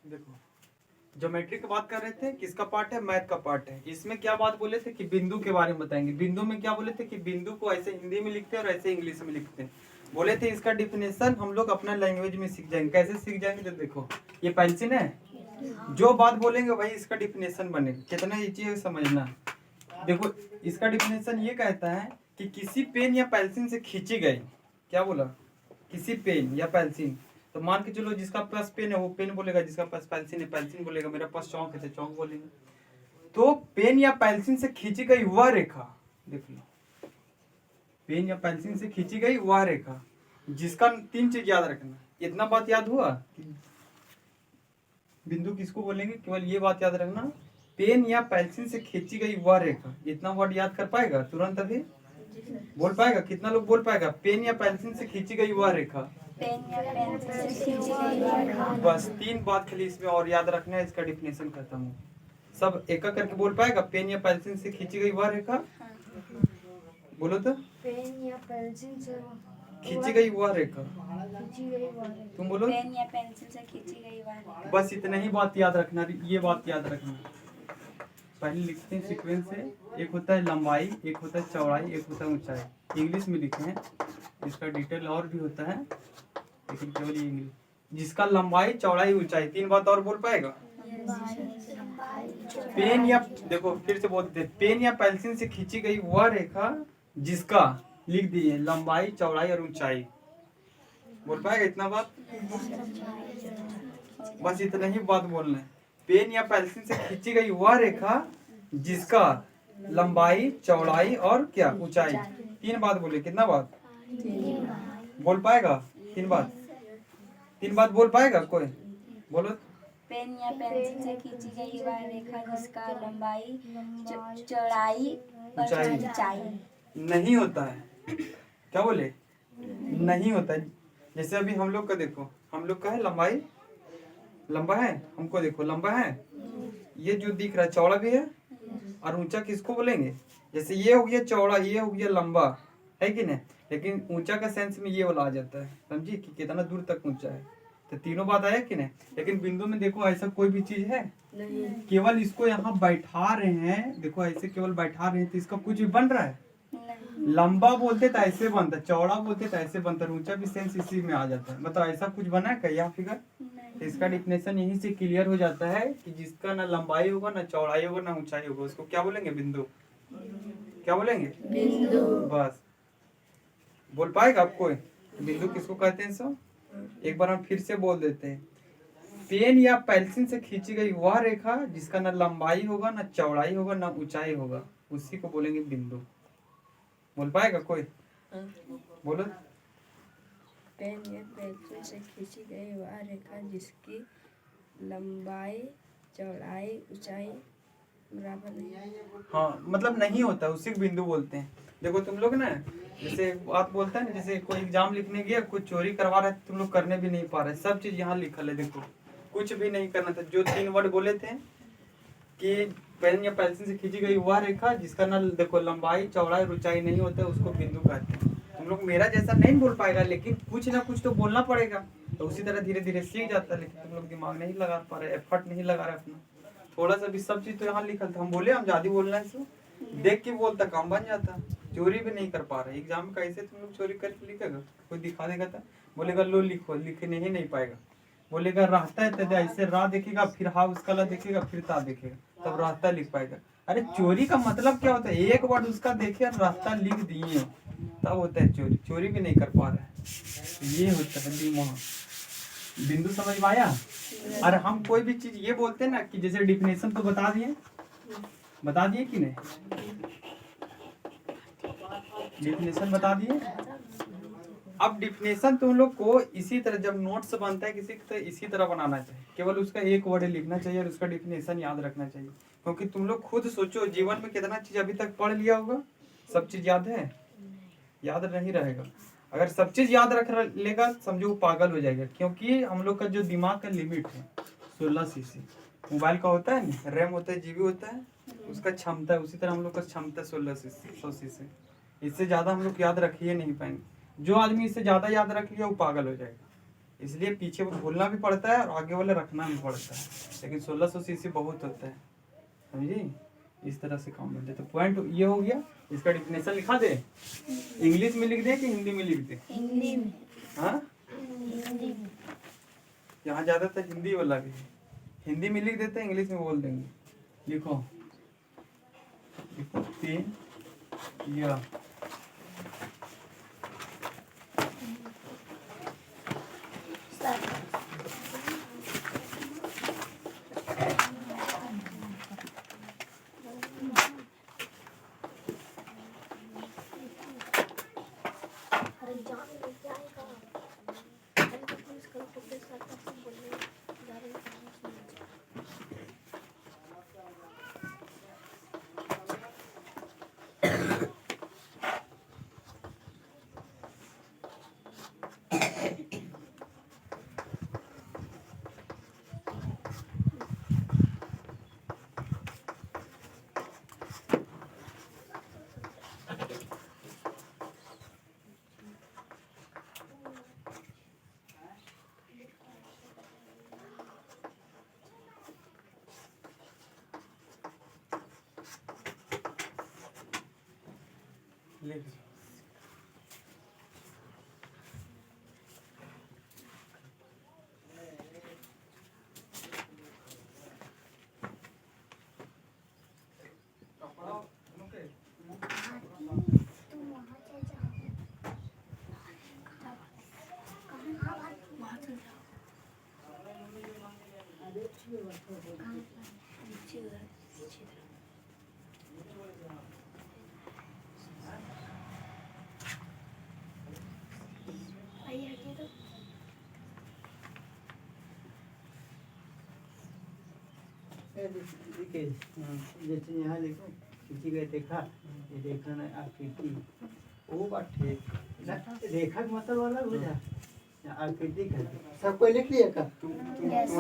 देखो ज्योमेट्री की बात कर रहे थे, किसका पार्ट है, मैथ का पार्ट है। इसमें क्या बात बोले थे कि बिंदु के बारे में बताएंगे। बिंदु में क्या बोले थे कि बिंदु को ऐसे हिंदी में लिखते हैं और ऐसे इंग्लिश में लिखते हैं। बोले थे इसका डिफिनेशन हम लोग अपना लैंग्वेज में सीख जाएंगे। कैसे सीख जाएंगे, तो देखो ये पेंसिल है, जो बात बोलेंगे वही इसका डिफिनेशन बनेगा। कितना ईजी है समझना। देखो इसका डिफिनेशन ये कहता है कि किसी पेन या पेंसिल से खींची गई, क्या बोला, किसी पेन या पेंसिल, तो मान के चलो जिसका पास पेन है वो पेन बोलेगा, जिसका पास पेंसिल है पेंसिल बोलेगा, मेरे पास चौक है तो चौक बोलेंगे। तो पेन या पेंसिल से खींची गई वह रेखा, देख लो, पेन या पेंसिल से खींची गई वह रेखा जिसका, तीन चीज याद रखना। इतना बात याद हुआ कि बिंदु किसको बोलेंगे, केवल ये बात याद रखना, पेन या पेंसिल से खींची गई वह रेखा। इतना वर्ड याद कर पाएगा तुरंत अभी बोल पाएगा? कितना लोग बोल पाएगा पेन या पेंसिल से खींची गई वह रेखा? पेन या पेंसिल से खींची गई वह रेखा। बस तीन बात खाली इसमें और याद रखना है, इसका डिफिनेशन खत्म हो। सब एक एक करके बोल पाएगा पेन या पेंसिल से खींची गई वह रेखा? बोलो तो। पेन या पेंसिल से खींची गई वह रेखा, तुम बोलो। पेन या पेंसिल से खींची गई वह रेखा। बस इतना ही बात याद रखना, ये बात याद रखना। पहले लिखते हैं सीक्वेंस से, एक होता है लंबाई, एक होता है चौड़ाई, एक होता है ऊंचाई। इंग्लिश में लिखे हैं, इसका डिटेल और भी होता है लेकिन केवल ये इंग्लिश। जिसका लंबाई चौड़ाई ऊंचाई, तीन बात और बोल पाएगा? पेन या, देखो फिर से बोलते हैं, पेन या पेंसिल से खींची गई वह रेखा जिसका, लिख दिए, लंबाई चौड़ाई और ऊंचाई। बोल पाएगा इतना बात? बस इतना ही बात बोलना है। पेन या पेंसिल से खींची गई वह रेखा जिसका लंबाई चौड़ाई और क्या, ऊंचाई। तीन बात बोले, कितना बात बोल पाएगा? तीन बात, तीन बात बोल पाएगा कोई? बोलो। पेन या पेंसिल से खींची गई वह रेखा जिसका लंबाई चौड़ाई और ऊंचाई। नहीं होता है, क्या बोले, नहीं होता है। जैसे अभी हम लोग का देखो, हम लोग का है लंबाई, लंबा है, हमको देखो लंबा है, ये जो दिख रहा है चौड़ा भी है, और ऊंचा किसको बोलेंगे? जैसे ये हो गया चौड़ा, ये हो गया लंबा, है कि नहीं? लेकिन ऊंचा का सेंस में ये वाला आ जाता है, समझिए कि कितना दूर तक ऊंचा है। तो तीनों बात आया कि नहीं? लेकिन बिंदु में देखो ऐसा कोई भी चीज है नहीं, केवल इसको यहाँ बैठा रहे हैं, देखो ऐसे केवल बैठा रहे हैं, तो इसका कुछ भी बन रहा है? लंबा बोलते तो ऐसे बनता, चौड़ा बोलते तो ऐसे बनता, ऊंचा भी सेंस इसी में आ जाता है। मतलब ऐसा कुछ बना है क्या यहाँ फिगर? तो इसका डिफिनेशन यहीं से क्लियर हो जाता है कि जिसका ना लंबाई होगा ना चौड़ाई होगा ना ऊंचाई होगा, उसको क्या बोलेंगे? बिंदु। क्या बोलेंगे? बिंदु। बस बोल पाएगा आपको बिंदु किसको कहते हैं? सो एक बार हम फिर से बोल देते हैं, पेन या पेंसिल से खींची गई वह रेखा जिसका ना लंबाई होगा ना चौड़ाई होगा ना ऊंचाई होगा, उसी को बोलेंगे बिंदु। बोल पाएगा कोई? बोलो। पेन या पेंसिल से खींची गई वह रेखा जिसकी लंबाई चौड़ाई ऊंचाई बराबर नहीं। हाँ मतलब नहीं होता, उसी को बिंदु बोलते हैं। देखो तुम लोग ना, जैसे बात बोलता है ना, जैसे कोई एग्जाम लिखने गया, कुछ चोरी करवा रहे, तुम लोग करने भी नहीं पा रहे, सब चीज यहाँ लिखल है। देखो कुछ भी नहीं करना था, जो तीन वर्ड बोले थे कि पेन या पेंसिल से खींची गई वह रेखा जिसका ना देखो लंबाई चौड़ाई ऊंचाई नहीं होता है, उसको बिंदु कहते हैं। तुम लोग मेरा जैसा नहीं बोल पाएगा, लेकिन कुछ ना कुछ तो बोलना पड़ेगा, तो उसी तरह धीरे धीरे सीख जाता है। लेकिन तुम लोग दिमाग नहीं लगा पा रहे, एफर्ट नहीं लगा रहे अपना। थोड़ा सा भी सब चीज तो यहाँ लिखल था, हम बोले हम ज्यादा बोलना है, इसको देख के बोलता काम बन जाता। चोरी भी नहीं कर पा रहे, एग्जाम का ऐसे तुम लोग चोरी करके लिखेगा? कोई दिखा देगा तो बोलेगा लो लिखो, लिखने ही नहीं पाएगा। बोलेगा रहता है तो ऐसे राह देखेगा, फिर हा उसका ला देखेगा, फिर ता देखेगा, तब रास्ता लिख पाएगा। अरे चोरी का मतलब क्या होता है? एक वर्ड उसका देखे और रास्ता लिख दिए, तब होता है चोरी। चोरी भी नहीं कर पा रहा है, ये होता है दिमाग। बिंदु समझ में आया? अरे हम कोई भी चीज ये बोलते हैं ना कि जैसे डिफिनेशन तो बता दिए कि नहीं? डिफिनेशन बता दिए। अब डिफिनेशन तुम लोग को इसी तरह जब नोट्स बनता है किसी तो इसी तरह बनाना चाहिए, केवल उसका एक वर्ड लिखना चाहिए और उसका डिफिनेशन याद रखना चाहिए। क्योंकि तुम लोग खुद सोचो, जीवन में कितना चीज अभी तक पढ़ लिया होगा, सब चीज याद है? याद नहीं रहेगा। अगर सब चीज याद रख लेगा समझो वो पागल हो जाएगा, क्योंकि हम लोग का जो दिमाग का लिमिट है 16 सीसी। मोबाइल का होता है ना, रैम होता है, जीबी होता है, उसका क्षमता है, उसी तरह हम लोग का क्षमता 16 सीसी। इससे ज्यादा हम लोग याद रख ही नहीं पाएंगे। जो आदमी इससे ज्यादा याद रख लिया वो पागल हो जाएगा। इसलिए पीछे वो खोलना भी पड़ता है और आगे वाला रखना भी पड़ता है, लेकिन 1600 सीसी बहुत होता है, समझी। इस तरह से काम बनते। तो पॉइंट ये हो गया। इसका डिफिनेशन लिखा दे, इंग्लिश में लिख दे कि हिंदी में लिख दे? हिंदी में। हाँ, हिंदी में। यहाँ ज्यादातर हिंदी वाला भी है, हिंदी में लिख देते हैं, इंग्लिश में बोल देंगे। लिखो, लिखो 3 या लिख। जैसे यहाँ देखो किसी का देखा, ये देखा ना आकृति, वो बात ठीक। ना रेखा का मतलब अलग हो जा, आकृति का सबको लिख लिया का। तुम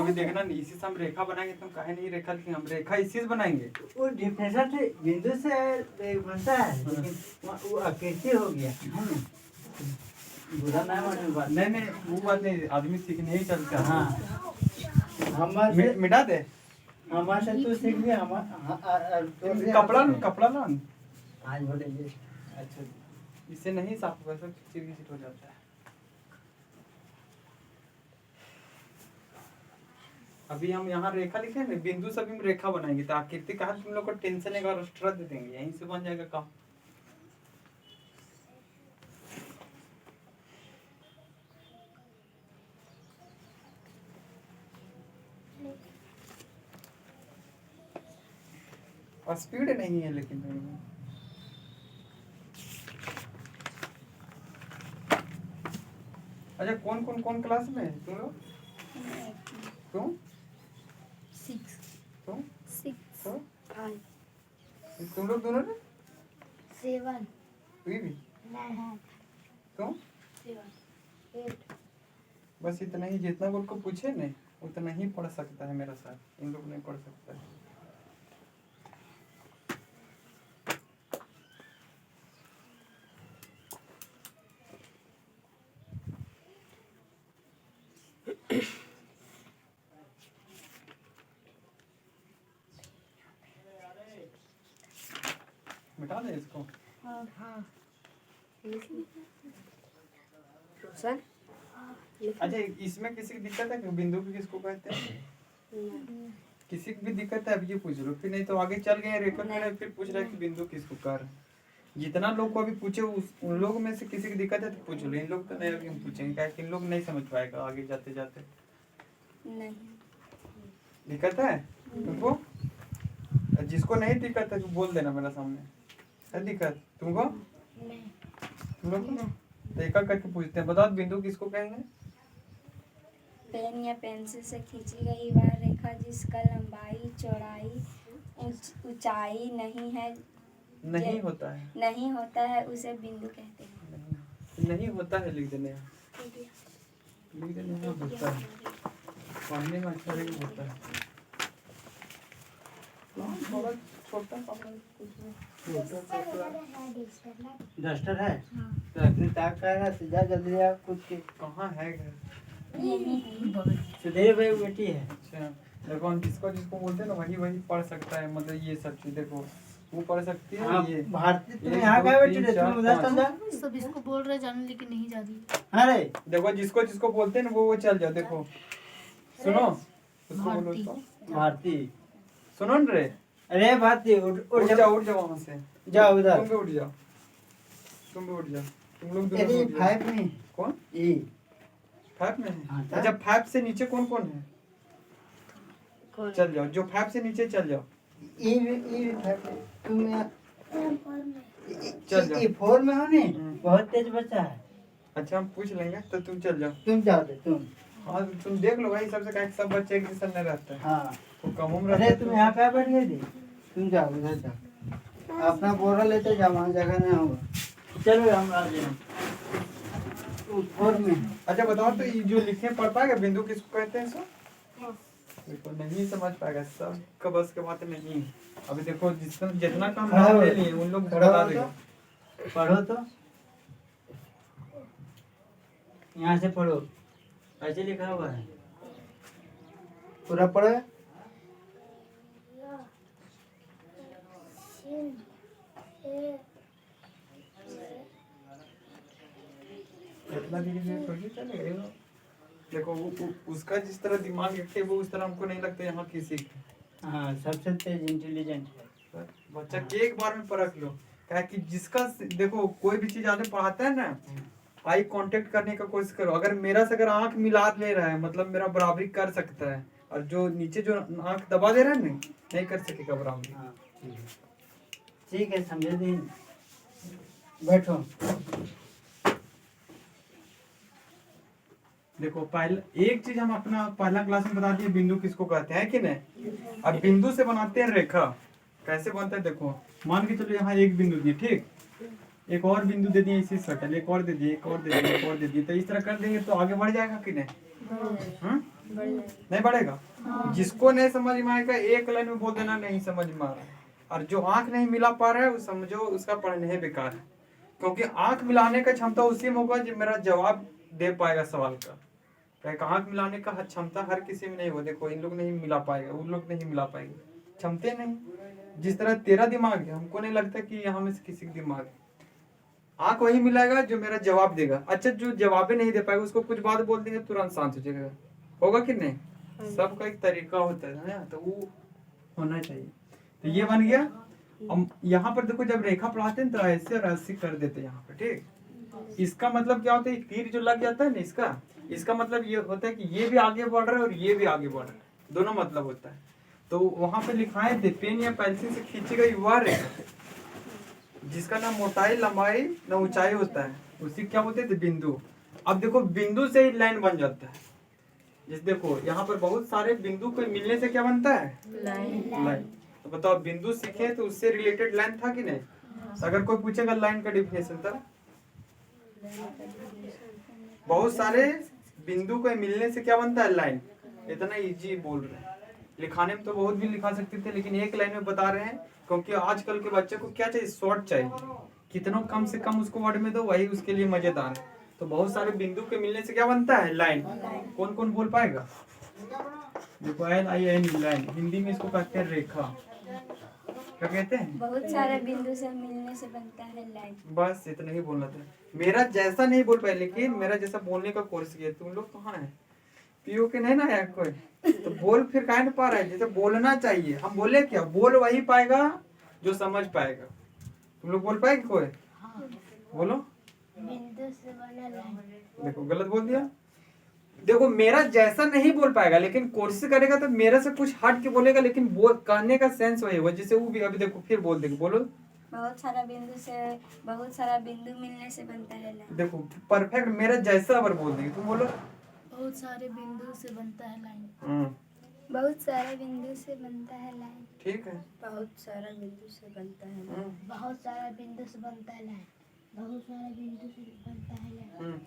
अभी देखना नहीं, इसी से हम रेखा बनाएंगे। तुम काहे नहीं रेखा लिखेंगे? हम रेखा इसी से बनाएंगे। वो डिफरेंस से बिंदु से बनता है, लेकिन वो आकृति हो गया। बुरा ना माने बात। नहीं नहीं, वो बात नहीं, आदमी सीखने ही चलता है। हाँ, हमारे मिटा दे, हमारे से तू सीख लिया, कपड़ा कपड़ा ना आज बोलेंगे। अच्छा, इससे नहीं साफ वैसा चिरगिट हो जाता है। अभी हम यहाँ रेखा लिखे ना, बिंदु से भी हम रेखा बनाएंगे। तो आकृति कहा तुम लोग को टेंशन एक बार एक्स्ट्रा दे देंगे, यहीं से बन जाएगा काम। और स्पीड नहीं है लेकिन अच्छा, कौन क्लास में है तुम लोग? तुम 6 तुम 6 तो 5 तुम लोग दोनों ने 7 तू भी 9 तुम 7 8। बस इतना ही, जितना बोल को पूछे नहीं उतना ही पढ़ सकता है मेरा साथ, इन लोग नहीं पढ़ सकता है। मिटा दे इसको। हाँ रोशन अच्छा, इसमें किसी की दिक्कत है कि बिंदु की किसको कहते हैं? किसी की भी दिक्कत है अब ये पूछ लो, फिर नहीं तो आगे चल गए रेखा में फिर पूछ रहे कि बिंदु किसको कह रहे हैं। जितना लोग को अभी पूछे उन लोगों में से किसी की दिक्कत है तो पूछ लो। इन लोग तो नहीं, अभी हम पूछेंगे क्या कि इन लोग नहीं समझ पाएगा आगे जाते जाते। नहीं दिक्कत है तुमको? जिसको नहीं दिक्कत है तो बोल देना मेरा सामने। है दिक्कत तुमको? नहीं तुम लोग को? तो एक करके पूछते हैं, बताओ बिंदु किसको कहेंगे? पेन या पेंसिल से खींची गई वह रेखा जिसका लंबाई चौड़ाई ऊंचाई नहीं है, नहीं होता है, नहीं होता है, उसे बिंदु कहते हैं। नहीं होता है लिख देने यहाँ। लिख देने यहाँ होता है, पढ़ने में अच्छा नहीं होता है। थोड़ा छोटा डस्टर है तो अपने ताक का है, सीधा जल्दी आप कुछ के कहाँ है घर? यही सुधीर भाई बेटी है। अच्छा देखो हम जिसको जिसको बोलते हैं ना वही वही पढ़ सकता है, मतलब ये सब चीज देखो वो पढ़ सकती है हाँ, ये। भारती तुम एक, यहाँ दो, क्या बैठी तीन, रे? चार, तुम उधर पाँच। समझा। सब इसको बोल रहे जाने लेकिन नहीं जा रही। अरे देखो जिसको जिसको बोलते हैं ना वो चल जाओ। देखो सुनो उसको बोलो भारती। उसको। भारती, सुनो न रे, अरे भारती उठ उठ उठ जाओ उठ जाओ वहाँ से। जाओ उधर। तुम भी उठ जाओ, तुम भी उठ जाओ, तुम लोग दोनों यदि भी उठ जाओ। 5 में कौन ई 5 में हाँ, है? तो? अच्छा 5 से नीचे कौन कौन है? कौन? चल जाओ, जो 5 से नीचे चल जाओ। ई 5 में तुम चल जाओ। ई 4 में हो नहीं, हम्म। बहुत तेज बच्चा है। अच्छा हम पूछ लेंगे तो तुम चल जाओ। तुम जाओ दे तुम। हाँ तुम देख लो भाई, सबसे कहा सब बच्चे एक जैसा नहीं रहते हैं। हाँ तो कम उम्र अरे रहते तुम हैं यहाँ पे बैठ गई थी। तुम जाओ उधर जाओ, अपना बोरा लेते जाओ, वहाँ जगह नहीं होगा। चलो हम आ जाए 4 में। अच्छा बताओ तो ये जो लिखे पढ़ पाएगा बिंदु किसको कहते हैं? सो देखो नहीं समझ पाएगा, सब का बस के बात नहीं। अभी देखो जिसका जितना काम खड़ा नाम हो। ले लिए उन लोग खड़ा बता हो देगा। तो। पढ़ो तो, यहाँ से पढ़ो, ऐसे लिखा हुआ है, पूरा पढ़ो। इतना धीरे धीरे थोड़ी चलेगा ये लोग। देखो उसका जिस तरह दिमाग रखे वो उस तरह हमको नहीं लगता यहाँ किसी का। हाँ सबसे तेज इंटेलिजेंट है। बच्चा के एक बार में परख लो, क्या कि जिसका देखो कोई भी चीज आगे पढ़ाता है ना, आई कांटेक्ट करने का कोशिश करो। अगर मेरा से अगर आंख मिला ले रहा है मतलब मेरा बराबरी कर सकता है, और जो नीचे जो आंख दबा दे रहा है नहीं कर सकेगा बराबरी। हाँ ठीक है समझे दी। बैठो। देखो पहले एक चीज हम अपना पहला क्लास में बता दिए बिंदु किसको कहते हैं कि नहीं। अब बिंदु से बनाते हैं रेखा। कैसे बनता है देखो, मान के चलो यहाँ एक बिंदु दिए, ठीक, एक और बिंदु दे दिए इसी सर्कल, एक और दे दिए, एक और दे दिए, एक और दे दिए, तो इस तरह कर देंगे तो आगे बढ़ जाएगा कि नहीं? नहीं बढ़ेगा। जिसको नहीं समझ में आएगा एक लाइन में बोल देना नहीं समझ में आ रहा है, और जो आंख नहीं मिला पा रहा है वो समझो उसका पढ़ने ही बेकार है। क्योंकि आंख मिलाने का क्षमता उसी में होगा जो मेरा जवाब दे पाएगा सवाल का। क्या आंख मिलाने का क्षमता हर किसी में नहीं हो। देखो इन लोग नहीं मिला पाएगा, उन लोग नहीं मिला पाएंगे, क्षमते नहीं। जिस तरह तेरा दिमाग है, हमको नहीं लगता कि यहाँ में से किसी का दिमाग है। आंख वही मिलाएगा जो मेरा जवाब देगा। अच्छा जो जवाब नहीं दे पाएगा उसको कुछ बात बोल देंगे तुरंत शांत हो जाएगा, होगा कि नहीं? सबका एक तरीका होता है ना, तो वो होना चाहिए। तो ये बन गया। अब यहाँ पर देखो जब रेखा पढ़ाते हैं तो ऐसे और ऐसे कर देते हैं यहाँ पे, ठीक। इसका मतलब क्या होता है, तीर जो लग जाता है ना इसका मतलब ये होता है कि ये भी आगे बढ़ रहा है और ये भी आगे बढ़ रहा है, दोनों मतलब होता है। तो वहां पे लिखाए थे पेन या पेंसिल से खींची गई वह रेखा जिसका ना मोटाई लंबाई ना ऊंचाई होता है, उसी क्या बोलते थे बिंदु। अब देखो बिंदु से ही लाइन बन जाता है। जैसे देखो यहाँ पर बहुत सारे बिंदु को मिलने से क्या बनता है? लाइन। तो बताओ बिंदु सीखे तो उससे रिलेटेड लाइन था कि नहीं? तो अगर कोई पूछेगा लाइन का डिफिनेशन तब बहुत सारे बिंदु को मिलने से क्या बनता है? लाइन। इतना इजी बोल रहे हैं, लिखाने में तो बहुत भी लिखा सकते थे लेकिन एक लाइन में बता रहे हैं क्योंकि आजकल के बच्चे को क्या चाहिए? शॉर्ट चाहिए, कितना कम से कम उसको वर्ड में दो वही उसके लिए मजेदार है। तो बहुत सारे बिंदु के मिलने से क्या बनता है? लाइन। कौन कौन बोल पाएगा? देखो LIN लाइन, हिंदी में इसको कहते हैं रेखा। क्या कहते हैं? बहुत सारे बिंदु से मिलने से बनता है लाइन। बस इतना ही बोलना था। मेरा जैसा नहीं बोल पाए लेकिन मेरा जैसा बोलने का कोर्स किया। तुम लोग कहाँ है? पीओ के नहीं ना है कोई, तो बोल फिर कह नहीं पा रहा है। जैसे बोलना चाहिए, हम बोले क्या? बोल वही पाएगा जो समझ पाएगा। तुम लोग बोल पाएंगे कोई? बोलो। बिंदु से बना लाइन। देखो गलत बोल दिया। देखो मेरा जैसा नहीं बोल पाएगा लेकिन कोशिश करेगा तो मेरे से कुछ हट के बोलेगा, लेकिन बोल कहने का सेंस वही होगा। जैसे वो भी अभी देखो फिर बोल देगा, बोलो। बहुत सारा बिंदु मिलने से बनता है लाइन। देखो परफेक्ट मेरा जैसा अगर बोल देगी तुम बोलो। बहुत सारे बिंदु से बनता है लाइन। बहुत सारे बिंदु से बनता है लाइन। ठीक है। बहुत सारा बिंदु से बनता है लाइन। बहुत सारा बिंदु से बनता है लाइन। बहुत सारा बिंदु से बनता है लाइन।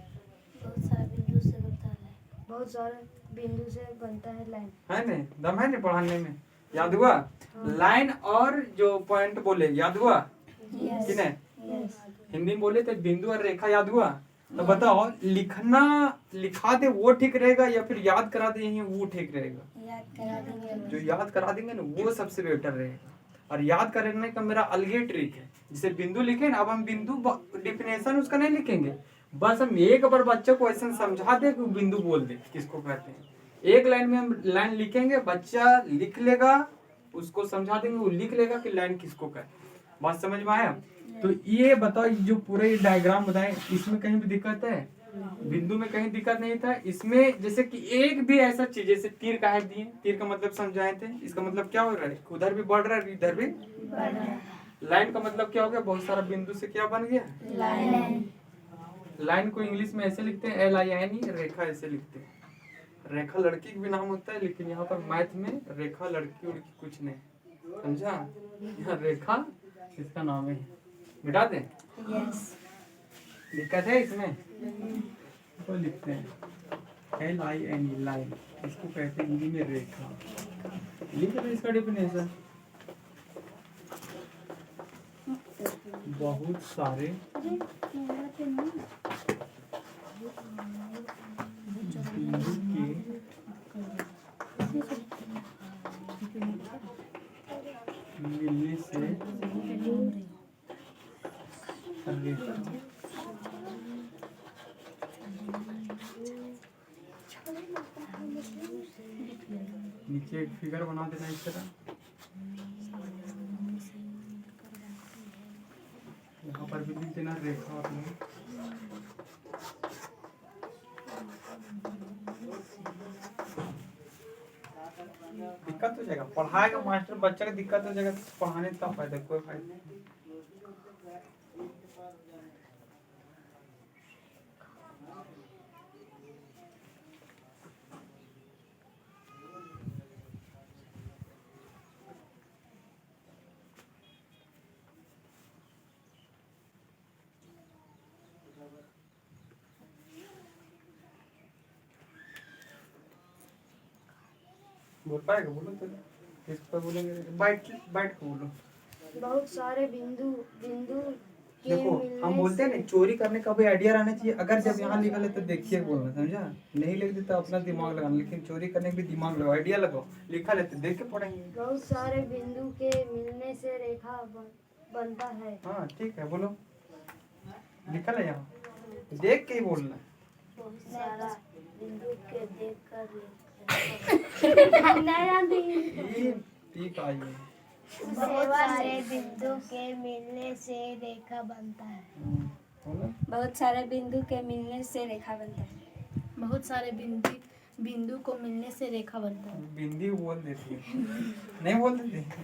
बहुत सारा बिंदु से बनता है लाइन। बहुत सारे बिंदु से बनता है लाइन। है नहीं? दम है नहीं पढ़ाने में? याद हुआ? लाइन और जो पॉइंट बोले याद हुआ कि नहीं? हिंदी में बोले तो बिंदु और रेखा याद हुआ। तो बताओ लिखना लिखा दे वो ठीक रहेगा या फिर याद करा दे यही वो ठीक रहेगा? याद करा देंगे। जो याद करा देंगे ना वो सबसे बेटर रहेगा। और याद करने का मेरा अलग ही ट्रिक है। जैसे बिंदु लिखे ना, अब हम बिंदु डिफिनेशन उसका नहीं लिखेंगे, बस हम एक बार बच्चे को ऐसा समझा दे कि बिंदु बोल दे किसको कहते हैं। एक लाइन में हम लाइन लिखेंगे, बच्चा लिख लेगा, उसको समझा देंगे, वो लिख लेगा कि लाइन किसको कहते हैं। बात समझ में आया? तो ये बताओ जो पूरे डायग्राम बताए इसमें कहीं भी दिक्कत है? बिंदु में कहीं दिक्कत नहीं था। इसमें जैसे कि एक भी ऐसा चीज जैसे तीर का है दिए, तीर का मतलब समझाए थे, इसका मतलब क्या हो रहा है? उधर भी बढ़ रहा है, इधर भी बढ़ रहा है। लाइन का मतलब क्या हो गया? बहुत सारा बिंदु से क्या बन गया? लाइन। लाइन को इंग्लिश में ऐसे लिखते हैं LINE, रेखा ऐसे लिखते हैं। रेखा लड़की का भी नाम होता है, लेकिन यहाँ पर मैथ में रेखा लड़की उड़की कुछ नहीं, समझा? यहाँ रेखा इसका नाम है। मिटा दें? यस। दिक्कत है इसमें? तो लिखते हैं LINE, लाइन। इसको कहते हैं हिंदी में रेखा। लिख रहे इसका डेफिनेशन। बहुत सारे बिंदु के मिलने से रेखा। नीचे एक फिगर बना देना इस तरह। यहाँ पर भी लिख देना रेखा अपने। दिक्कत हो जाएगा, पढ़ाएगा मास्टर, बच्चा का दिक्कत हो जाएगा तो पढ़ाने का फायदा, कोई फायदा नहीं। बोल पाएगा? बोलो तो किस पर बोलेंगे? बैठ बैठ के बोलो। बहुत सारे बिंदु बिंदु के देखो हम बोलते हैं ना, चोरी करने का भी आइडिया रहना चाहिए। अगर जब यहाँ लिखा है तो देखिए बोलना, समझा? नहीं लिख देता अपना दिमाग लगाना, लेकिन चोरी करने का भी दिमाग लगाओ, आइडिया लगाओ। लिखा लेते देख के पढ़ेंगे। बहुत सारे बिंदु के मिलने से रेखा बनता है। हाँ ठीक है, बोलो। लिखा है यहाँ, देख के ही बोलना। बहुत सारा बिंदु के देख कर ये ठीक आई है। बहुत सारे बिंदु के मिलने से रेखा बनता है। बोलो। बहुत सारे बिंदु के मिलने से रेखा बनता है। बहुत सारे बिंदु को मिलने से रेखा बनता है। बिंदी बोल देती है, नहीं बोल देती।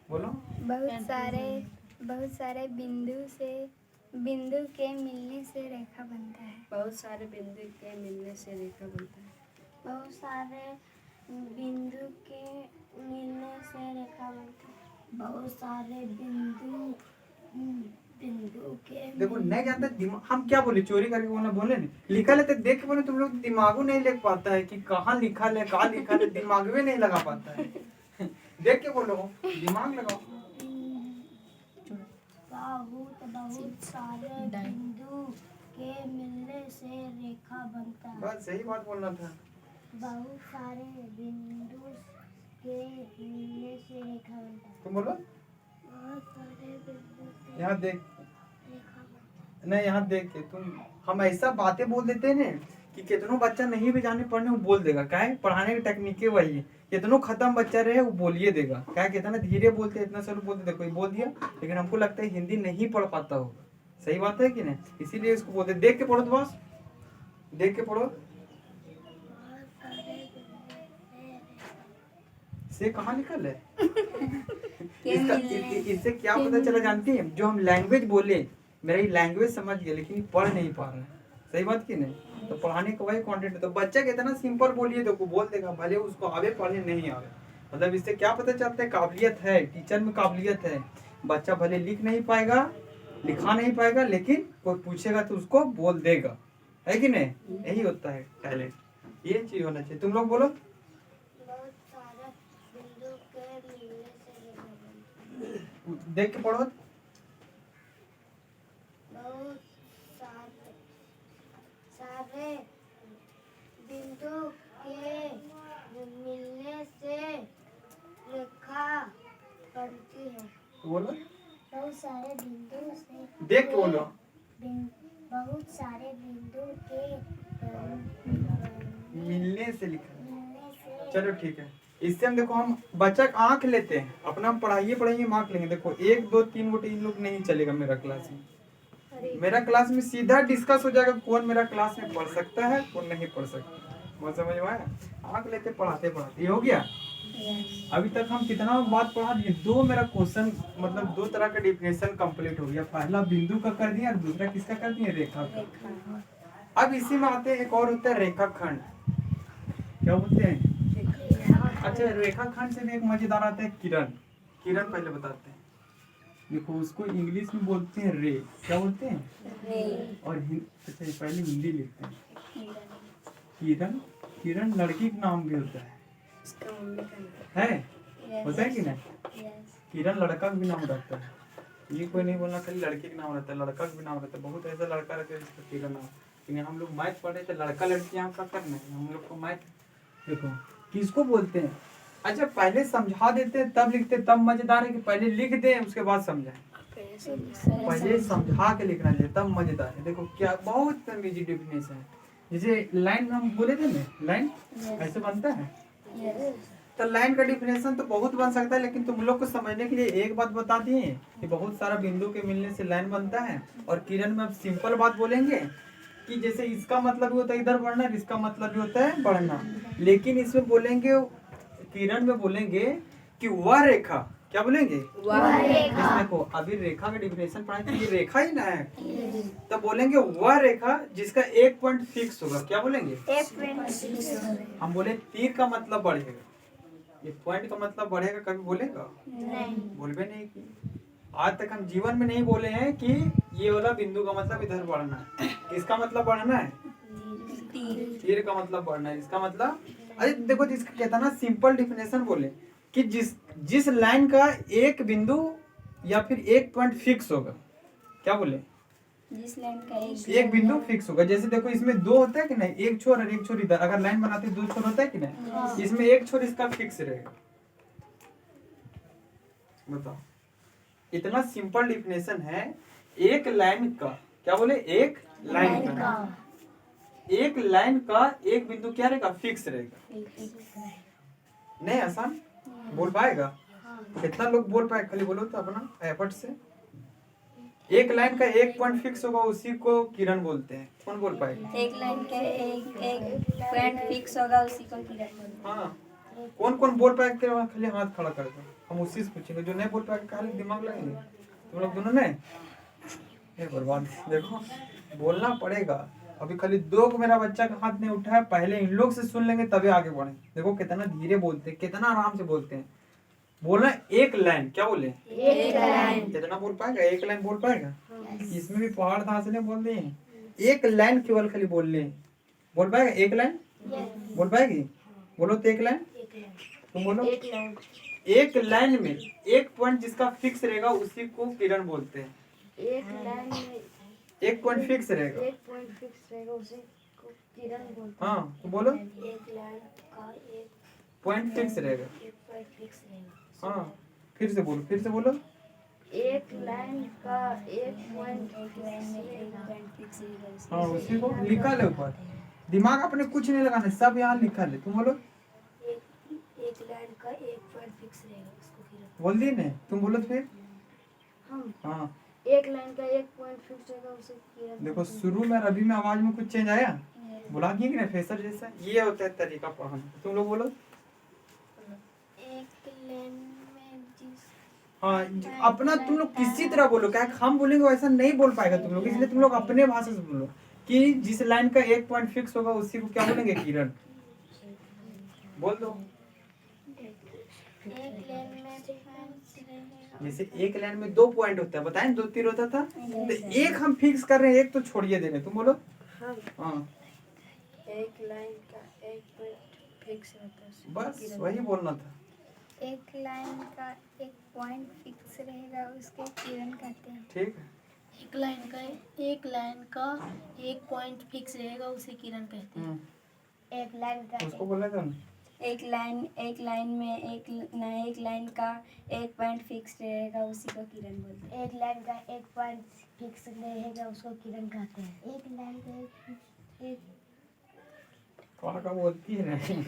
बोलो। बहुत सारे बिंदु के मिलने से रेखा बनता है। बहुत सारे बिंदु के मिलने से रेखा बनता है। बहुत सारे बिंदु के मिलने से रेखा बनता है। बहुत सारे बिंदु के देखो नहीं जानते दिमाग, हम क्या बोले? चोरी करके बोलना बोले नहीं, लिखा लेते देख के बोले। तुम लोग दिमागो नहीं लिख पाता है कि कहाँ लिखा है, कहाँ लिखा है, दिमाग में नहीं लगा पाता है। देख के बोलो, दिमाग लगाओ। बहुत सारे बिंदु के मिलने से रेखा बनता है। बस सही बात बोलना था। बहुत सारे बिंदु के मिलने से रेखा बनता है। तुम बोलो। बहुत सारे बिंदु से यहाँ देख, रेखा बनता नहीं यहाँ देख के तुम, हम ऐसा बातें बोल देते हैं ना कि कितनों बच्चा नहीं भी जाने पढ़ने वो बोल देगा। क्या है? पढ़ाने की टेक्निक वही है। कितनों खत्म बच्चा रहे वो बोलिए देगा। क्या कितना धीरे बोलते हैं, इतना स्लो बोलते, कोई बोल दिया। लेकिन हमको लगता है हिंदी नहीं पढ़ पाता होगा। सही बात है कि नहीं? इसीलिए इसको बोलते देख के पढ़ो। तो बस देख के पढ़ो। से कहाँ निकल है? इसका इससे क्या पता चला जानती है? जो हम लैंग्वेज बोले, मेरी लैंग्वेज समझ गया लेकिन पढ़ नहीं पा रहा है। सही बात की नहीं? तो पढ़ाने का वही कंटेंट है। तो बच्चा कितना सिंपल बोलिए तो बोल देगा, भले उसको आवे पढ़े नहीं आवे। मतलब इससे क्या पता चलता है? काबिलियत है, टीचर में काबिलियत है। बच्चा भले लिख नहीं पाएगा, लिखा नहीं पाएगा, लेकिन कोई पूछेगा तो उसको बोल देगा। है कि नहीं? यही होता है टैलेंट। ये चीज होना चाहिए। तुम लोग बोलो। बहुत सारे बिंदु के मिलने से रेखा बनता है। देख के पढ़ो। बहुत सारे सारे बिंदु के मिलने से रेखा बनती है। बोलो, बहुत सारे बिंदु से देख के बोलो। बहुत सारे बिंदु के मिलने से लिखा है। मिलने से चलो ठीक है। इससे हम देखो, हम बच्चा का आंख लेते हैं, अपना पढ़ाइए मार्क लेंगे। देखो 1 2 3 गोटे इन लोग नहीं चलेगा मेरा क्लास में। मेरा क्लास में सीधा डिस्कस हो जाएगा कौन मेरा क्लास में पढ़ सकता है, कौन नहीं पढ़ सकता। बात समझ में आया? आंख लेते पढ़ाते पढ़ाते ये हो गया। अभी तक हम कितना बात पढ़ा दिए। 2 मेरा क्वेश्चन मतलब 2 तरह का डिफिनेशन कंप्लीट हो गया। पहला बिंदु का कर दिया और दूसरा किसका कर दिया, रेखा का। अब इसी में आते हैं, एक और होता है रेखाखंड। क्या बोलते हैं? अच्छा, रेखाखंड से भी एक मजेदार आता है किरण। किरण पहले बताते हैं। देखो उसको इंग्लिश में बोलते हैं रे। क्या बोलते हैं? रे। और अच्छा पहले हिंदी लिखते हैं। किरण, किरण लड़की का नाम भी होता है होता है कि नहीं? किरण लड़का का भी नाम रहता है। ये कोई नहीं बोलना खाली लड़की का नाम रहता है, लड़का का भी नाम रहता है। बहुत ऐसा लड़का रहता है जिसका किरण नाम। लेकिन हम लोग मैथ पढ़ रहे थे, लड़का लड़की यहाँ का करना है हम लोग को मैथ। देखो किसको बोलते हैं। अच्छा पहले समझा देते हैं तब लिखते, तब मजेदार है कि पहले लिख दे उसके बाद समझाएं। पहले समझा के लिखना चाहिए तब मजेदार है। देखो क्या बहुत इजी डेफिनेशन है। जैसे लाइन हम बोले थे ना, लाइन ऐसे बनता है। तो लाइन का डिफिनेशन तो बहुत बन सकता है, लेकिन तुम लोग को समझने के लिए एक बात बता दिए कि बहुत सारा बिंदु के मिलने से लाइन बनता है। और किरण में अब सिंपल बात बोलेंगे कि जैसे इसका मतलब भी होता है इधर बढ़ना, इसका मतलब भी होता है बढ़ना। लेकिन इसमें बोलेंगे, किरण में बोलेंगे कि वह रेखा, क्या बोलेंगे? वह रेखा। देखो अभी रेखा का डिफिनेशन पढ़ा कि ये रेखा ही ना है, तो बोलेंगे वह रेखा जिसका एक पॉइंट फिक्स होगा। क्या बोलेंगे? हम बोले तीर का मतलब बढ़ेगा, ये पॉइंट का मतलब बढ़ेगा, कभी बोलेगा? नहीं। बोलबे नहीं की। आज तक हम जीवन में नहीं बोले हैं कि ये वाला बिंदु का मतलब इधर बढ़ना है। इसका मतलब बढ़ना है, तीर का मतलब बढ़ना है। इसका मतलब अरे देखो जिसका कितना सिंपल डिफिनेशन बोले कि जिस लाइन का एक बिंदु या फिर एक पॉइंट फिक्स होगा। क्या बोले? जिस लाइन का एक बिंदु फिक्स होगा। जैसे देखो इसमें 2 होता है कि नहीं, एक छोर और एक छोर इधर। अगर लाइन बनाते 2 छोर होता है कि नहीं? इसमें एक छोर इसका फिक्स रहेगा। बताओ, इतना सिंपल डिफिनेशन है एक लाइन का। क्या बोले? एक लाइन का, एक लाइन का एक बिंदु क्या रहेगा? फिक्स रहेगा। नहीं आसान बोल पाएगा? कितना लोग बोल पाए? खाली बोलो तो अपना एफर्ट से। एक लाइन का एक पॉइंट फिक्स होगा उसी को किरण बोलते हैं। कौन बोल पाएगा? एक लाइन का एक पॉइंट फिक्स होगा उसी को किरण बोलते हैं। हाँ, कौन कौन बोल पाएगा? खाली हाथ खड़ा कर दो, हम उसी से पूछेंगे। जो नहीं बोल पाएगा खाली दिमाग लगाएंगे। तुम लोग दोनों ने ये बर्बाद। देखो बोलना पड़ेगा। अभी खाली 2 को मेरा बच्चा का हाथ नहीं उठाया, पहले इन लोग से सुन लेंगे तभी आगे बढ़े। देखो कितना धीरे बोलते हैं, कितना आराम से बोलते हैं। बोलना एक लाइन। क्या बोले? एक लाइन। कितना बोल पाएगा? एक लाइन बोल पाएगा? इसमें भी पहाड़ धांसने बोल दिए। एक लाइन केवल खाली बोल ले, बोल पाएगा? एक लाइन बोल पाएगी? बोलो तो एक लाइन। तुम बोलो। एक लाइन में एक पॉइंट जिसका फिक्स रहेगा उसी को किरण बोलते हैं। एक लाइन में एक पॉइंट फिक्स रहेगा, एक पॉइंट फिक्स रहेगा उसे को किरण बोलते हाँ तो बोलो। एक लाइन का एक पॉइंट फिक्स रहेगा। पॉइंट फिक्स रहेगा। हाँ फिर से बोलो, फिर से बोलो। एक लाइन का एक पॉइंट फिक्स हाँ उसी को लिखा ले ऊपर। दिमाग अपने कुछ नहीं लगाना, सब यहाँ लिखा ले। तुम बोलो। एक लाइन का एक पॉइंट फिक्स रहेगा उसको किरण बोल दिए नहीं? तुम बोलो तो फिर। हम हाँ एक लाइन का एक पॉइंट फिक्स रहेगा उसे किरण देखो शुरू में रवि में आवाज में कुछ चेंज आया, बुला दिए कि नहीं प्रोफेसर जैसा। ये होता है तरीका पढ़ाने। तुम लोग बोलो। एक लाइन में जिस हाँ अपना तुम लोग किसी तरह बोलो, क्या हम बोलेंगे वैसा नहीं बोल पाएगा तुम लोग। इसलिए तुम लोग अपने भाषा से बोलो कि जिस लाइन का एक पॉइंट फिक्स होगा उसी को क्या बोलेंगे? किरण। बोल दो। एक लाइन में डिफरेंस रहेगा। जैसे एक लाइन में 2 पॉइंट होता है, बताएं 2 तीर होता था, तो एक हम फिक्स कर रहे हैं, एक तो छोड़िए दे रहे हैं। तुम बोलो। हाँ एक लाइन का एक पॉइंट फिक्स रहता है बस वही बोलना था। एक लाइन का एक पॉइंट फिक्स रहेगा उसके किरण कहते हैं। ठीक है, एक लाइन का एक पॉइंट फिक्स रहेगा उसे किरण कहते हैं। एक लाइन का उसको बोला था ना। एक लाइन में एक लाइन का एक पॉइंट फिक्स रहेगा उसी को किरण बोलते हैं। एक लाइन का एक पॉइंट फिक्स रहेगा उसको किरण कहते हैं। एक लाइन का एक कौन का बोलती है नहीं।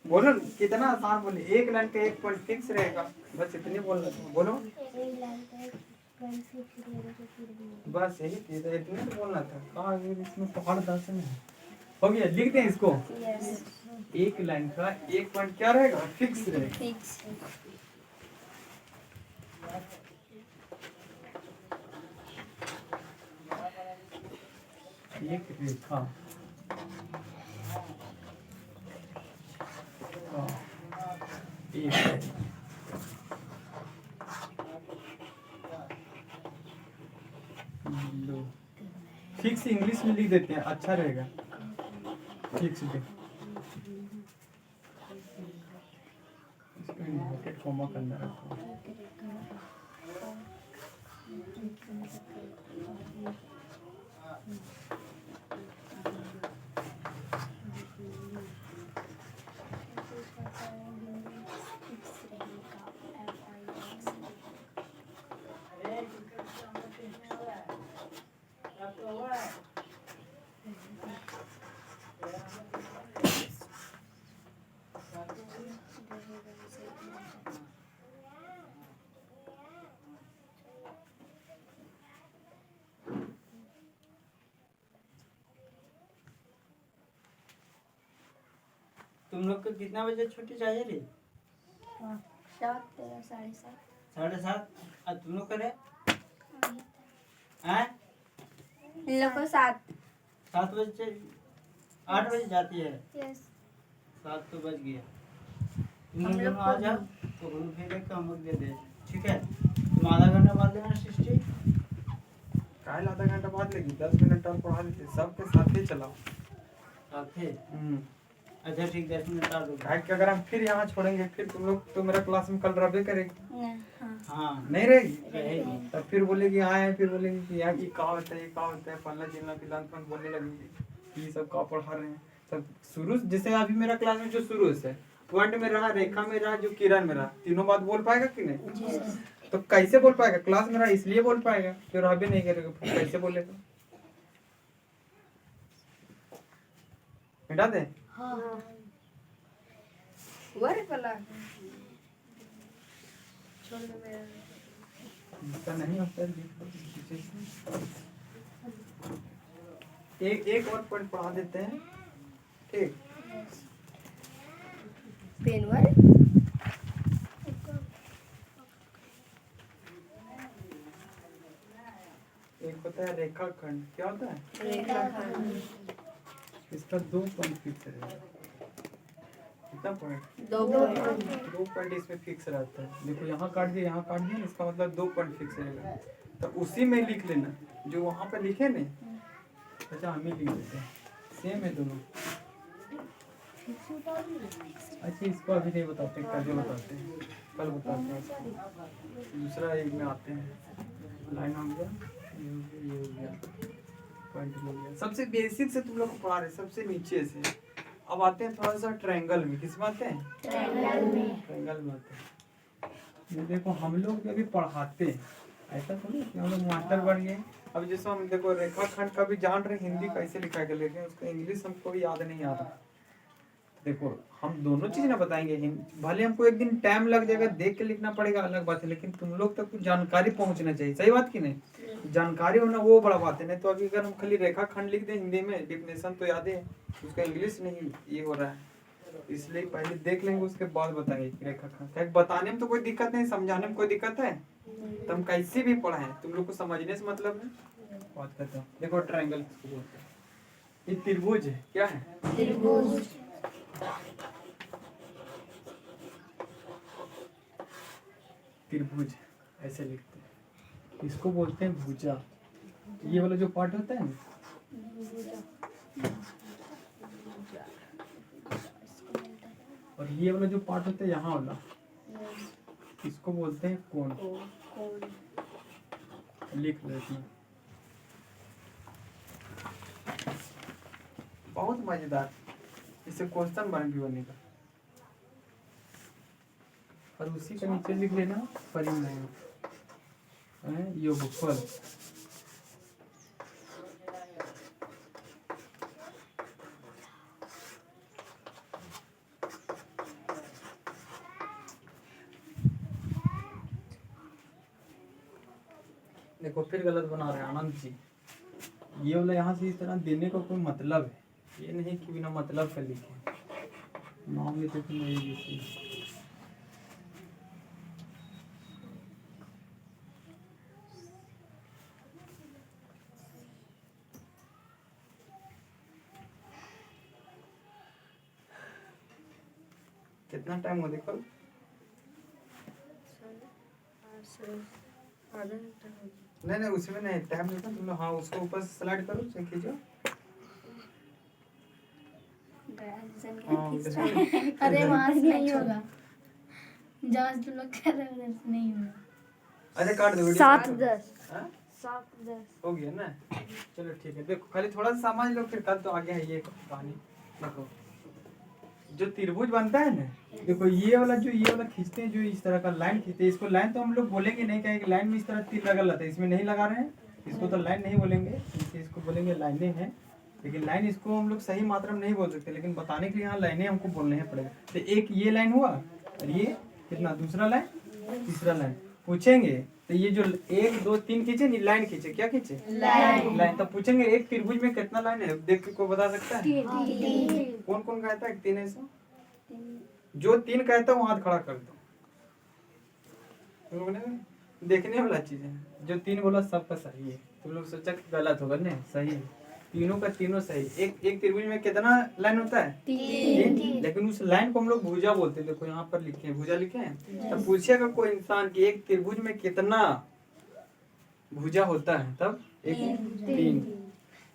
बोलो कितना आसान बोले, एक लाइन का एक पॉइंट फिक्स रहेगा, बस इतने बोलना था। बोलो एक लाइन का एक पॉइंट फिक्स रहेगा उसको किरण कहते हैं। बस यही चीज है, इतने तो बोलना था। कहाँ ये इसमें पहाड़ दर्शन है। हो गया, लिख दें इसको। यस, एक लाइन का एक पॉइंट क्या रहेगा, फिक्स रहेगा। फिक्स। एक रेखा का एक है। दो फिक्स इंग्लिश में लिख देते हैं, अच्छा रहेगा। फिक्स दे, इसको इन्वर्टेड कॉमा करना रखो। तुम लोग को कितना बजे छुट्टी चाहिए रे? 7, 7:30। 7:30। और तुम लोग करे हैं? इन लोग को 7। 7 बजे से 8 बजे जाती है। यस, 7 तो बज गया। तुम हम लोग लोग दोनों आ को जाओ तो घूम फिर के हम लोग दे दे, ठीक है? तुम आधा घंटा बाद देना सृष्टि। काल आधा घंटा बाद लगी, 10 मिनट और पढ़ा देते, सबके साथ ही चलाओ। साथ ही अच्छा ठीक, 10 मिनट और रुको। कि अगर हम फिर यहाँ छोड़ेंगे, फिर तुम लोग तो मेरा क्लास में कल रबे करेगी, हाँ, हाँ नहीं रहेगी। रहेगी। तब फिर बोलेगी आए, फिर बोलेगी कि यहाँ की का होता है, ये का होता है, फलना चिलना फिलहाल बोलने लगेगी कि ये सब का पढ़ा रहे हैं। तब शुरू जैसे अभी मेरा क्लास में जो शुरू से पॉइंट में रहा, रेखा में रहा, जो किरण में रहा, तीनों बात बोल पाएगा कि नहीं? तो कैसे बोल पाएगा? क्लास में रहा इसलिए बोल पाएगा, जो रबे नहीं करेगा फिर कैसे बोलेगा? मिटा दे। इसका नहीं होता है। एक और पॉइंट पढ़ा देते हैं, ठीक? पेनवर एक होता है रेखाखंड, क्या होता है? रेखाखंड। इसका 2 पॉइंट फिक्स रहेगा। कितना पॉइंट? 2 पॉइंट। 2 पॉइंट इसमें फिक्स रहता है। देखो यहाँ काट दिया, यहाँ काट दिया, इसका मतलब 2 पॉइंट फिक्स रहेगा। तो उसी में लिख लेना जो वहाँ पे लिखे ने। अच्छा हम ही लिख देते हैं, सेम है दोनों। अच्छा इसको अभी नहीं बताते, कल बताते हैं, कल बताते हैं। दूसरा एक में आते हैं, लाइन हो गया, ये हो गया, पॉइंट हो गया। सबसे बेसिक से तुम लोग को पढ़ा रहे, सबसे नीचे से। अब आते हैं थोड़ा सा ट्रायंगल में। किस में आते हैं? ट्रायंगल में आते हैं। ये देखो हम लोग अभी पढ़ाते हैं, ऐसा थोड़ी कि हम लोग मास्टर बन गए। अब जैसे हम देखो रेखाखंड का भी जान रहे हिंदी कैसे लिखा गया, लेकिन उसका इंग्लिश हमको भी याद नहीं आ रहा। देखो हम दोनों चीज ना बताएंगे, भले हमको एक दिन टाइम लग जाएगा, देख के लिखना पड़ेगा, अलग बात है, लेकिन तुम लोग तक कुछ जानकारी पहुंचना चाहिए। सही बात की नहीं? जानकारी होना वो बड़ा बात है। नहीं तो अभी अगर हम खाली रेखाखंड लिख दें हिंदी में, डिफिनेशन तो याद है, उसका इंग्लिश नहीं ये हो रहा है, इसलिए पहले देख लेंगे, उसके बाद बताएंगे रेखाखंड। बताने में तो कोई दिक्कत नहीं, समझाने में कोई दिक्कत है? तो हम कैसे भी पढ़ाएं, तुम लोग को समझने से मतलब है। बात करता हूँ, देखो ट्रायंगल किसको बोलते हैं? ये त्रिभुज है, क्या है? त्रिभुज। त्रिभुज ऐसे लिखते हैं, इसको बोलते हैं भुजा। ये वाला जो पार्ट होता है ना, और ये वाला जो पार्ट होता है यहाँ वाला, इसको बोलते हैं कोण। लिख लेती हैं। बहुत मजेदार, इससे क्वेश्चन बन भी बनेगा। और उसी के नीचे लिख लेना परिणाम योगफल। देखो फिर गलत बना रहे हैं आनंद जी। ये वाला यहाँ से इस तरह देने का कोई मतलब है, ये नहीं कि बिना मतलब का लिखे। नाम लेते तो नहीं लिखे। कितना टाइम हो देखो? नहीं नहीं उसमें नहीं टाइम देखो तुम लोग। हाँ उसको ऊपर से स्लाइड करो, चेक खींचो। हाँ, अरे वहाँ से नहीं होगा, जहाँ से तुम लोग कर रहे हो उधर से नहीं होगा। अरे काट दो वीडियो। 7-10 हाँ? 7-10 हो गया ना, चलो ठीक है। देखो खाली थोड़ा सा समझ लो, फिर कल तो आगे है ये कहानी। देखो जो त्रिभुज बनता है ना, देखो ये वाला खींचते हैं, जो इस तरह का लाइन खींचते हैं, इसको लाइन तो हम लोग बोलेंगे नहीं, क्या लाइन में इस तरह तीर लगा रहता है, इसमें नहीं लगा रहे हैं, इसको तो लाइन नहीं बोलेंगे, इसको बोलेंगे लाइनें हैं। लेकिन लाइन इसको हम लोग सही मात्रा में नहीं बोल सकते, लेकिन बताने के लिए यहाँ लाइनें हमको बोलने ही पड़ेगा। तो एक ये लाइन हुआ, और ये कितना, दूसरा लाइन, तीसरा लाइन पूछेंगे। तो ये जो 1 2 3 खींचे नहीं, लाइन खींचे, क्या खींचे, लाइन। तो पूछेंगे एक त्रिभुज में कितना लाइन है, देख के कोई बता सकता है? कौन कौन कहता है 3 ऐसा? जो 3 कहता है वो हाथ खड़ा कर दो। देखने वाला चीज है, जो 3 बोला सबका सही है। तुम लोग सोचा कि गलत होगा, नहीं सही है, तीनों का तीनों सही। एक त्रिभुज में कितना लाइन होता है, 3। लेकिन उस लाइन को हम लोग भुजा बोलते हैं। देखो यहाँ पर लिखे हैं, भुजा लिखे हैं। तब पूछेगा कोई इंसान कि एक त्रिभुज में कितना भुजा होता है, तब 3।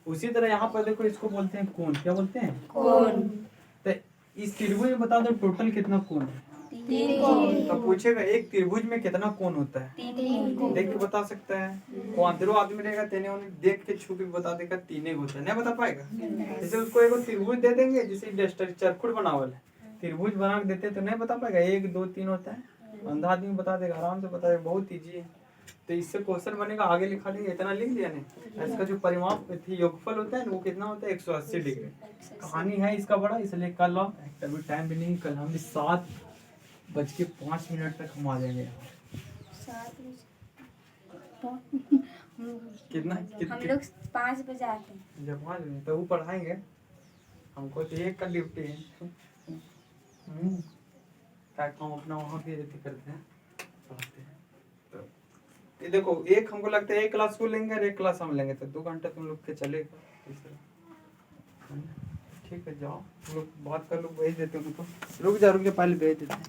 उसी तरह यहाँ पर देखो, इसको बोलते हैं कोण। क्या बोलते हैं, कोण। तो इस त्रिभुज में बता दो टोटल कितना कोण है, 3। तो पूछेगा एक त्रिभुज में कितना कोण होता है, 3। देख के बता सकता है। वो अंदरो आदमी रहेगा, तेने उन्हें देख के छू के बता देगा 3 होता है, नहीं बता पाएगा। जैसे उसको एक त्रिभुज दे देंगे, जैसे चरखुट बनावल है, त्रिभुज बना के देते तो नहीं बता पाएगा 1 2 3 होता है। अंधा आदमी बता देगा, आराम से बता देगा, बहुत ईजी है। तो इससे क्वेश्चन बनेगा, आगे लिखा लेंगे, इतना लिख लिया नहीं। इसका जो परिमाप योगफल होता है वो कितना होता है, 180 डिग्री। कहानी है इसका बड़ा, इसलिए कल अभी टाइम भी नहीं, कल हम 7:05 तक हम आ जाएंगे। कितना हम लोग 5 बजे आते हैं। जब 5 बजे तो वो पढ़ाएंगे हमको, तो एक का ड्यूटी है। ताकि हम अपना वहाँ भी रहती करते हैं, पढ़ाते हैं। तो ये देखो, एक हमको लगता है एक क्लास को लेंगे और एक क्लास हम लेंगे, तो 2 घंटा तुम लोग के चलेगा। ठीक है, जाओ तुम लोग बात कर लो, भेज देते हैं उनको। रुक जा, पहले भेज देते हैं।